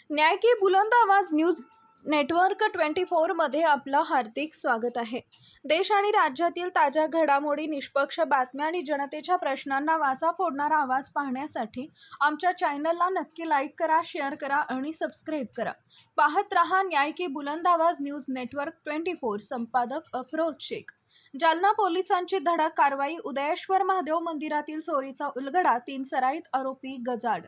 न्याय की बुलंद आवाज न्यूज नेटवर्क 24 मध्ये आपलं हार्दिक स्वागत आहे। देश आणि राज्यातील ताज्या घडामोडी, निष्पक्ष बातम्या आणि जनतेच्या प्रश्नांना वाचा फोडणारा आवाज पाहण्यासाठी आमच्या चॅनलला नक्की लाईक करा, शेअर करा आणि सबस्क्राईब करा। पाहत रहा न्याय की बुलंद आवाज न्यूज नेटवर्क 24। संपादक अफरोज शेख। जालना पोलिसांची धडक कारवाई, उदयेश्वर महादेव मंदिरातील चोरीचा उलगडा, 3 सराईत आरोपी गजाआड।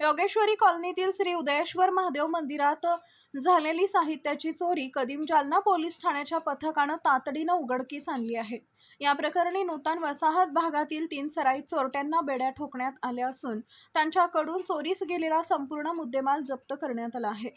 योगेश्वरी कॉलनीतील श्री उदयेश्वर महादेव मंदिरात झालेली साहित्याची चोरी कदीम जालना पोलीस ठाण्याच्या पथकानं तातडीनं उघडकीस आणली आहे। या प्रकरणी नूतन वसाहत भागातील 3 सराईत चोरट्यांना बेड्या ठोकण्यात आल्या असून त्यांच्याकडून चोरीस गेलेला संपूर्ण मुद्देमाल जप्त करण्यात आला आहे।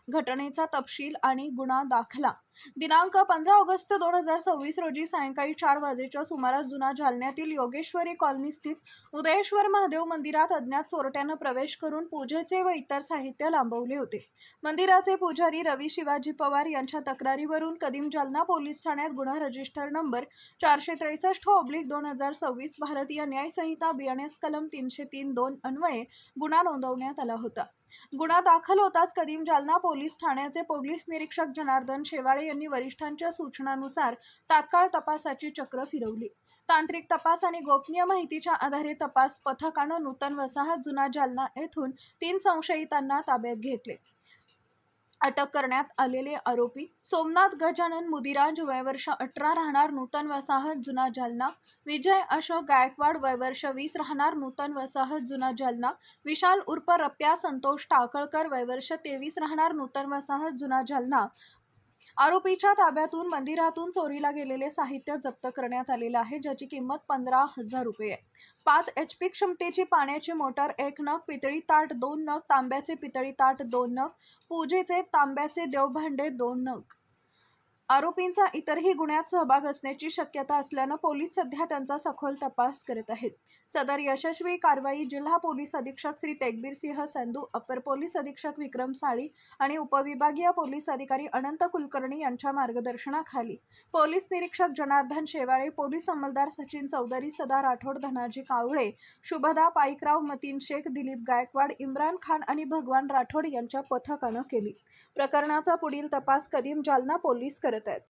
घटनेचा तपशील आणि गुन्हा दाखला दिनांक 15 ऑगस्ट 2026 रोजी सायंकाळी 4 वाजेच्या सुमारास जुना जालन्यातील योगेश्वरी कॉलनी स्थित उदयेश्वर महादेव मंदिरात अज्ञात चोरट्यानं प्रवेश करून पूजेचे व इतर साहित्य लांबवले होते। मंदिराचे पुजारी रवी शिवाजी पवार यांच्या तक्रारीवरून कदीम जालना पोलीस ठाण्यात गुन्हा रजिस्टर नंबर 463/2026 भारतीय न्याय संहिता BNS कलम 303(2) अन्वये गुन्हा नोंदवण्यात आला होता। गुन्हा दाखल होताच कदीम जालना पोलीस ठाण्याचे पोलीस निरीक्षक जनार्दन शेवाळे यांनी वरिष्ठांच्या सूचनानुसार तात्काळ तपासाची चक्र फिरवली। तांत्रिक तपास आणि गोपनीय माहितीच्या आधारे तपास पथकानं नूतन वसाहत जुना जालना येथून 3 संशयितांना ताब्यात घेतले। अटक करण्यात आलेले आरोपी सोमनाथ गजानन मुदिराज वय वर्ष 18 राहणार नूतन वसाहत जुना जालना, विजय अशोक गायकवाड वय वर्ष 20 राहणार नूतन वसाहत जुना जालना, विशाल उर्फ रप्या संतोष टाकळकर वय वर्ष 23 राहणार नूतन वसाहत जुना जालना। आरोपीच्या ताब्यातून मंदिरातून चोरीला गेलेले साहित्य जप्त करण्यात आलेले आहे, ज्याची किंमत 15,000 रुपये आहे। 5 HP क्षमतेची पाण्याची मोटार, 1 नग पितळी ताट, 2 नग तांब्याचे पितळी ताट, 2 नग पूजेचे तांब्याचे देवभांडे, 2 नग। आरोपींचा इतरही गुन्ह्यात सहभाग असण्याची शक्यता असल्यानं पोलीस सध्या त्यांचा सखोल तपास करत आहेत। सदर यशस्वी कारवाई जिल्हा पोलीस अधीक्षक श्री तेगबीर सिंह संधू, अपर पोलीस अधीक्षक विक्रम साळी आणि उपविभागीय पोलीस अधिकारी अनंत कुलकर्णी यांच्या मार्गदर्शनाखाली पोलीस निरीक्षक जनार्दन शेवाळे, पोलीस अंमलदार सचिन चौधरी, सदा राठोड, धनाजी कावळे, शुभदा पाईकराव, मतीन शेख, दिलीप गायकवाड, इम्रान खान आणि भगवान राठोड यांच्या पथकानं केली। प्रकरणाचा पुढील तपास कदीम जालना पोलीस करत आहेत।